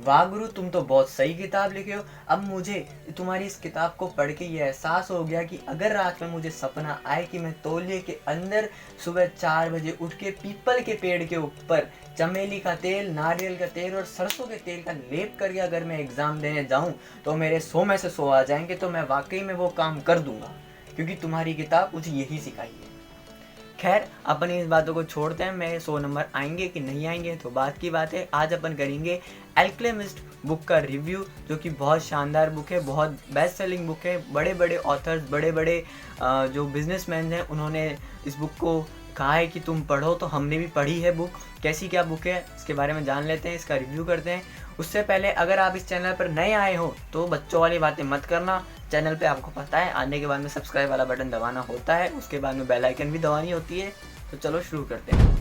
वाह गुरु, तुम तो बहुत सही किताब लिखे हो। अब मुझे तुम्हारी इस किताब को पढ़ के ये एहसास हो गया कि अगर रात में मुझे सपना आए कि मैं तौलिए के अंदर सुबह 4 बजे उठ के पीपल के पेड़ के ऊपर चमेली का तेल, नारियल का तेल और सरसों के तेल का लेप करके अगर मैं एग्ज़ाम देने जाऊं तो मेरे 100 में से 100 आ जाएंगे, तो मैं वाकई में वो काम कर दूंगा, क्योंकि तुम्हारी किताब मुझे यही सिखाई है। खैर, अपन इस बातों को छोड़ते हैं। मैं 100 नंबर आएंगे कि नहीं आएंगे तो बात की बात है। आज अपन करेंगे अल्केमिस्ट बुक का रिव्यू, जो कि बहुत शानदार बुक है, बहुत बेस्ट सेलिंग बुक है। बड़े बड़े ऑथर्स, बड़े बड़े जो बिजनेसमैन हैं, उन्होंने इस बुक को कहा है कि तुम पढ़ो, तो हमने भी पढ़ी है बुक। कैसी क्या बुक है इसके बारे में जान लेते हैं, इसका रिव्यू करते हैं। उससे पहले अगर आप इस चैनल पर नए आए हो तो बच्चों वाली बातें मत करना। चैनल पे आपको पता है आने के बाद में सब्सक्राइब वाला बटन दबाना होता है, उसके बाद में बेल आइकन भी दबानी होती है। तो चलो शुरू करते हैं।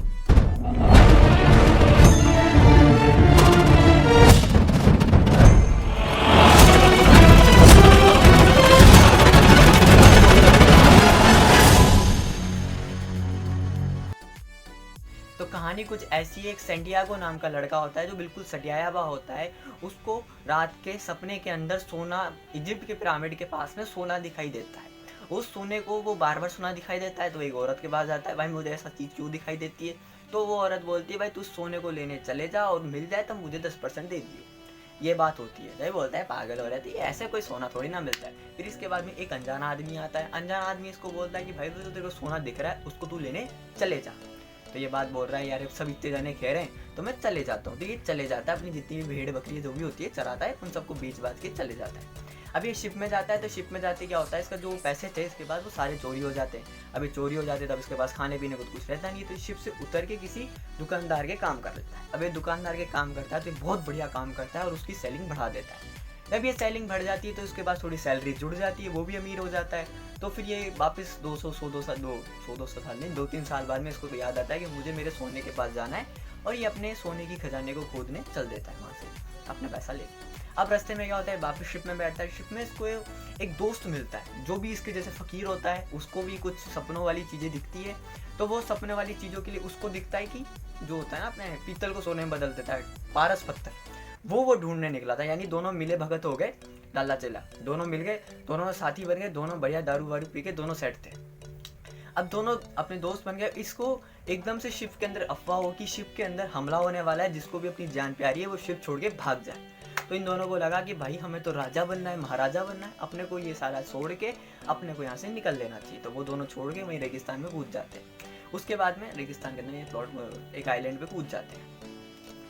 तो कहानी कुछ ऐसी है। एक सेंटियागो नाम का लड़का होता है जो बिल्कुल सटियाया हुआ होता है। उसको रात के सपने के अंदर सोना, इजिप्ट के पिरामिड के पास में सोना दिखाई देता है। उस सोने को वो बार बार सोना दिखाई देता है, तो एक औरत के पास जाता है, भाई मुझे ऐसा चीज़ क्यों दिखाई देती है। तो वो औरत बोलती है, भाई तू सोने को लेने चले जा और मिल जाए तो मुझे 10% दे दियो। ये बात होती है। जब बोलता है पागल हो रहती है, ऐसे कोई सोना थोड़ी ना मिलता है। फिर इसके बाद में एक अनजाना आदमी आता है। अनजाना आदमी इसको बोलता है कि भाई तो तेरे को सोना दिख रहा है, उसको तू लेने चले जा। तो ये बात बोल रहा है, यार सब इतने जाने कह रहे हैं तो मैं चले जाता हूँ। तो ये चले जाता है, अपनी जितनी भी भेड़ बकरी जो भी होती है चराता है, उन सबको बीच बाज के चले जाता है। अब ये शिप में जाता है, तो शिप में जाते क्या होता है, इसका जो पैसे थे इसके बाद वो सारे चोरी हो जाते हैं। अभी चोरी हो जाते तब इसके पास खाने पीने को कुछ रहता नहीं, तो शिप से उतर के किसी दुकानदार के काम कर लेता है। अब ये दुकानदार के काम करता है तो ये बहुत बढ़िया काम करता है और उसकी सेलिंग बढ़ा देता है। जब ये सेलिंग बढ़ जाती है तो उसके पास थोड़ी सैलरी जुड़ जाती है, वो भी अमीर हो जाता है। तो फिर ये वापस 200 साल नहीं, 2-3 साल बाद में इसको याद आता है कि मुझे मेरे सोने के पास जाना है, और ये अपने सोने की खजाने को खोदने चल देता है वहाँ से अपना पैसा लेके। अब रास्ते में क्या होता है, वापस शिप में बैठता है। शिप में इसको एक दोस्त मिलता है जो भी इसके जैसे फ़कीर होता है। उसको भी कुछ सपनों वाली चीज़ें दिखती है, तो वो सपने वाली चीज़ों के लिए उसको दिखता है कि जो होता है ना, अपने पीतल को सोने में बदल देता है, पारस पत्थर, वो ढूंढने निकला था। यानी दोनों मिले भगत हो गए, लाला चेला दोनों मिल गए, दोनों साथी बन गए, दोनों बढ़िया दारू वारू पी के दोनों सेट थे। अब दोनों अपने दोस्त बन गए। इसको एकदम से शिप के अंदर अफवाह हो कि शिप के अंदर हमला होने वाला है, जिसको भी अपनी जान प्यारी है वो शिप छोड़ के भाग जाए। तो इन दोनों को लगा कि भाई हमें तो राजा बनना है, महाराजा बनना है, अपने को ये सारा छोड़ के अपने को यहाँ से निकल लेना चाहिए। तो वो दोनों छोड़ के वहीं रेगिस्तान में कूद जाते हैं। उसके बाद में रेगिस्तान के अंदर ये प्लॉट एक आइलैंड पे कूद जाते हैं।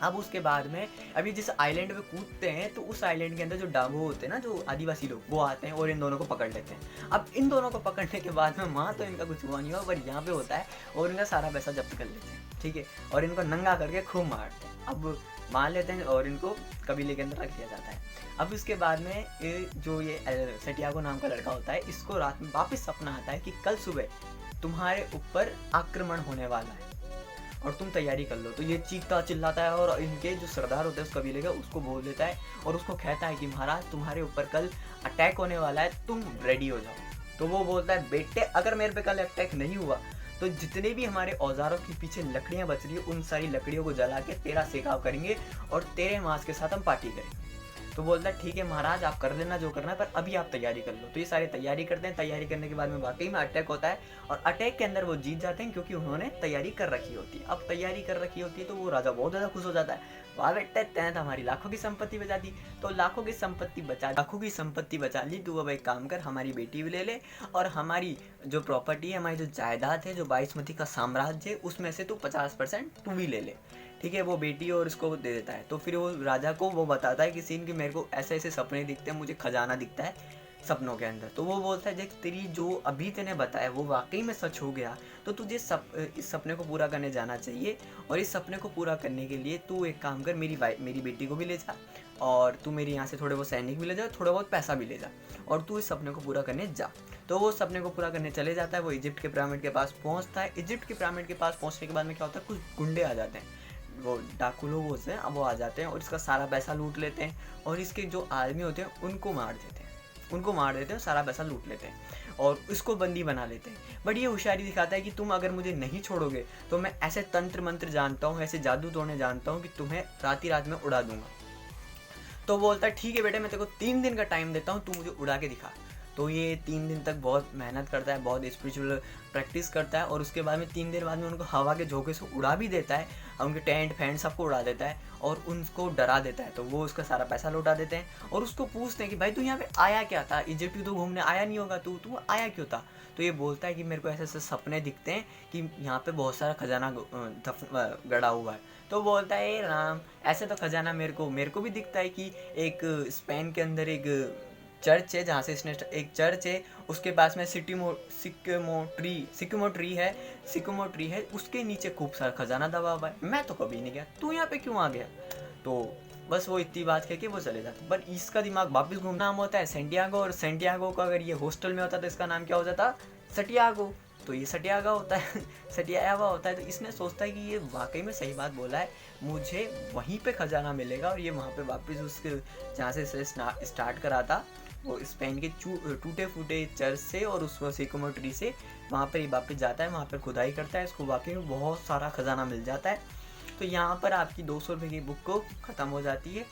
अब उसके बाद में अभी जिस आइलैंड पे कूदते हैं तो उस आइलैंड के अंदर जो डागू होते हैं ना, जो आदिवासी लोग, वो आते हैं और इन दोनों को पकड़ लेते हैं। अब इन दोनों को पकड़ने के बाद में वहाँ तो इनका कुछ हुआ नहीं हुआ, पर यहाँ पे होता है और इनका सारा पैसा जब्त कर लेते हैं, ठीक है, और इनको नंगा करके खूब मारते हैं। अब मान लेते हैं और इनको कबीले के अंदर रख दिया जाता है। अब उसके बाद में ये सेंटियागो नाम का लड़का होता है, इसको रात में वापस सपना आता है कि कल सुबह तुम्हारे ऊपर आक्रमण होने वाला है और तुम तैयारी कर लो। तो ये चीखता चिल्लाता है और इनके जो सरदार होते हैं उस कबीले का, उसको बोल देता है और उसको कहता है कि महाराज तुम्हारे ऊपर कल अटैक होने वाला है, तुम रेडी हो जाओ। तो वो बोलता है, बेटे अगर मेरे पे कल अटैक नहीं हुआ तो जितने भी हमारे औजारों के पीछे लकड़ियाँ बच रही है उन सारी लकड़ियों को जला के तेरा सेकाव करेंगे और तेरे मांस के साथ हम पार्टी करेंगे। तो बोलता है, ठीक है महाराज आप कर लेना जो करना है, पर अभी आप तैयारी कर लो। तो ये सारे तैयारी करते हैं। तैयारी करने के बाद में वाकई में अटैक होता है और अटैक के अंदर वो जीत जाते हैं, क्योंकि उन्होंने तैयारी कर रखी होती है। अब तैयारी कर रखी होती है तो वो राजा बहुत ज़्यादा खुश हो जाता है। वाह बेटे तैं तो हमारी लाखों की संपत्ति बचा दी। तो लाखों की संपत्ति बचा ली, तू अब एक काम कर, हमारी बेटी भी ले ले और हमारी जो प्रॉपर्टी है, हमारी जो जायदाद है, जो बाईसमती का साम्राज्य है, उसमें से तू 50% तू भी ले ले, ठीक है। वो बेटी और इसको दे देता है। तो फिर वो राजा को वो बताता है कि सीन कि मेरे को ऐसे ऐसे सपने दिखते हैं, मुझे खजाना दिखता है सपनों के अंदर। तो वो बोलता है, देख तेरी जो अभी तेने बताया वो वाकई में सच हो गया, तो तुझे इस सपने को पूरा करने जाना चाहिए। और इस सपने को पूरा करने के लिए तू एक काम कर, मेरी बेटी को भी ले जा और तू मेरे यहाँ से थोड़े बहुत सैनिक भी ले जा, थोड़ा बहुत पैसा भी ले जा और तू इस सपने को पूरा करने जा। तो वो सपने को पूरा करने चले जाता है। वो इजिप्ट के पिरामिड के पास पहुँचता है। इजिप्ट के पिरामिड के पास पहुँचने के बाद में क्या होता है, कुछ गुंडे आ जाते हैं, वो डाकू लोग होते हैं। अब वो आ जाते हैं और इसका सारा पैसा लूट लेते हैं और इसके जो आदमी होते हैं उनको मार देते हैं, सारा पैसा लूट लेते हैं और इसको बंदी बना लेते हैं। बट ये होशियारी दिखाता है कि तुम अगर मुझे नहीं छोड़ोगे तो मैं ऐसे तंत्र मंत्र जानता हूँ, ऐसे जादू टोने जानता हूँ कि तुम्हें रात ही रात में उड़ा दूंगा। तो बोलता है ठीक है बेटे, मैं तेरे को 3 दिन का टाइम देता हूँ, तू मुझे उड़ा के दिखा। तो ये 3 दिन तक बहुत मेहनत करता है, बहुत स्पिरिचुअल प्रैक्टिस करता है, और उसके बाद में 3 दिन बाद में उनको हवा के झोंके से उड़ा भी देता है, और उनके टेंट फैंट सबको उड़ा देता है और उनको डरा देता है। तो वो उसका सारा पैसा लौटा देते हैं और उसको पूछते हैं कि भाई तू यहाँ पे आया क्या था, इजिप्ट तो घूमने आया नहीं होगा, तू आया क्यों था। तो ये बोलता है कि मेरे को ऐसे ऐसे सपने दिखते हैं कि यहाँ पे बहुत सारा खजाना गड़ा हुआ है। तो बोलता है ए राम, ऐसे तो खजाना मेरे को भी दिखता है कि एक स्पेन के अंदर एक चर्च है, जहाँ से इसने एक चर्च है, उसके पास में सिक्किमो ट्री है, उसके नीचे खूब सारा खजाना दबा हुआ है, मैं तो कभी नहीं गया, तू यहाँ पे क्यों आ गया। तो बस वो इतनी बात कह के वो चले जाते। पर इसका दिमाग वापस घूम, नाम होता है सेंटियागो, और सेंटियागो का अगर ये हॉस्टल में होता तो इसका नाम क्या हो जाता, सटियागो। तो ये सटियागा होता है सटियागा होता है। तो इसने सोचता है कि ये वाकई में सही बात बोला है, मुझे वहीं पे खजाना मिलेगा, और ये वहाँ पे वापस उसके जहाँ से स्टार्ट करा था, वो स्पेन के टूटे फूटे चर्च से और उस सिकोमो ट्री से, वहाँ पर ये वापस जाता है, वहाँ पर खुदाई करता है, इसको वाकई में बहुत सारा खजाना मिल जाता है। तो यहाँ पर आपकी 200 रुपये की बुक को ख़त्म हो जाती है,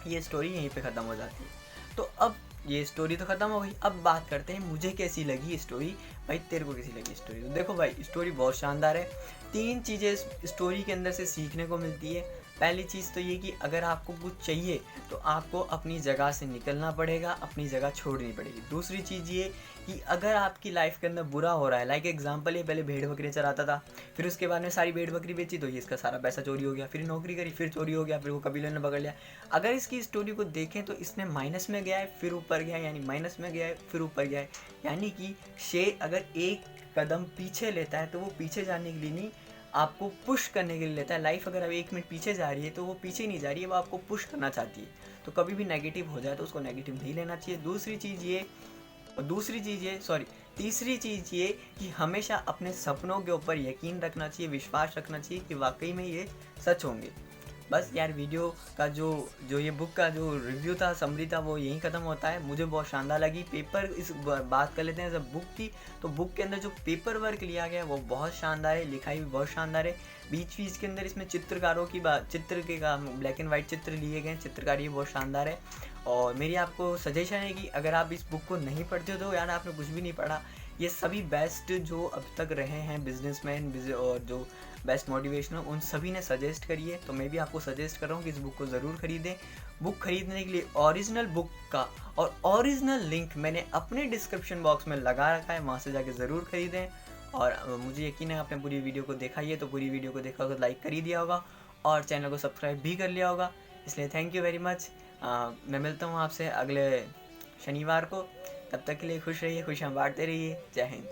ये स्टोरी यहीं पे ख़त्म हो जाती है। तो अब ये स्टोरी तो ख़त्म हो गई, अब बात करते हैं मुझे कैसी लगी स्टोरी। भाई तेरे को कैसी लगी स्टोरी। तो देखो भाई, स्टोरी बहुत शानदार है। 3 चीज़ें स्टोरी के अंदर से सीखने को मिलती है। पहली चीज़ तो ये कि अगर आपको कुछ चाहिए तो आपको अपनी जगह से निकलना पड़ेगा, अपनी जगह छोड़नी पड़ेगी। दूसरी चीज़ ये कि अगर आपकी लाइफ के अंदर बुरा हो रहा है, लाइक एग्जांपल ये पहले भेड़ बकरी चराता था, फिर उसके बाद में सारी भेड़ बकरी बेची तो ये इसका सारा पैसा चोरी हो गया, फिर नौकरी करी फिर चोरी हो गया, फिर वो कबीले ने पकड़ लिया। अगर इसकी स्टोरी को देखें तो इसने माइनस में गया है फिर ऊपर गया है, यानी माइनस में गया है फिर ऊपर गया है, यानी कि शेर अगर एक कदम पीछे लेता है तो वो पीछे जाने के लिए नहीं, आपको पुश करने के लिए लेता है। लाइफ अगर अब 1 मिनट पीछे जा रही है तो वो पीछे नहीं जा रही है, वो आपको पुश करना चाहती है। तो कभी भी नेगेटिव हो जाए तो उसको नेगेटिव नहीं लेना चाहिए। तीसरी चीज़ ये कि हमेशा अपने सपनों के ऊपर यकीन रखना चाहिए, विश्वास रखना चाहिए कि वाकई में ये सच होंगे। बस यार, वीडियो का जो ये बुक का जो रिव्यू था, समरी था, वो यहीं ख़त्म होता है। मुझे बहुत शानदार लगी। पेपर इस बात कर लेते हैं जब बुक की, तो बुक के अंदर जो पेपर वर्क लिया गया है वो बहुत शानदार है, लिखाई भी बहुत शानदार है। बीच के अंदर इसमें चित्रकारों की चित्र के ब्लैक एंड वाइट चित्र लिए गए हैं, चित्रकारी बहुत शानदार है। और मेरी आपको सजेशन है कि अगर आप इस बुक को नहीं पढ़ते हो तो यार आपने कुछ भी नहीं पढ़ा। ये सभी बेस्ट जो अब तक रहे हैं बिजनेसमैन और जो बेस्ट मोटिवेशनल, उन सभी ने सजेस्ट करी है। तो मैं भी आपको सजेस्ट कर रहा हूँ कि इस बुक को ज़रूर खरीदें। बुक खरीदने के लिए ओरिजिनल बुक का और ओरिजिनल लिंक मैंने अपने डिस्क्रिप्शन बॉक्स में लगा रखा है, वहाँ से जाके ज़रूर खरीदें। और मुझे यकीन है आपने पूरी वीडियो को देखा ही है, तो पूरी वीडियो को देखा होगा तो लाइक कर ही दिया होगा और चैनल को सब्सक्राइब भी कर लिया होगा। इसलिए थैंक यू वेरी मच। मैं मिलता हूँ आपसे अगले शनिवार को। तब तक के लिए खुश रहिए, खुशियाँ बांटते रहिए। जय हिंद।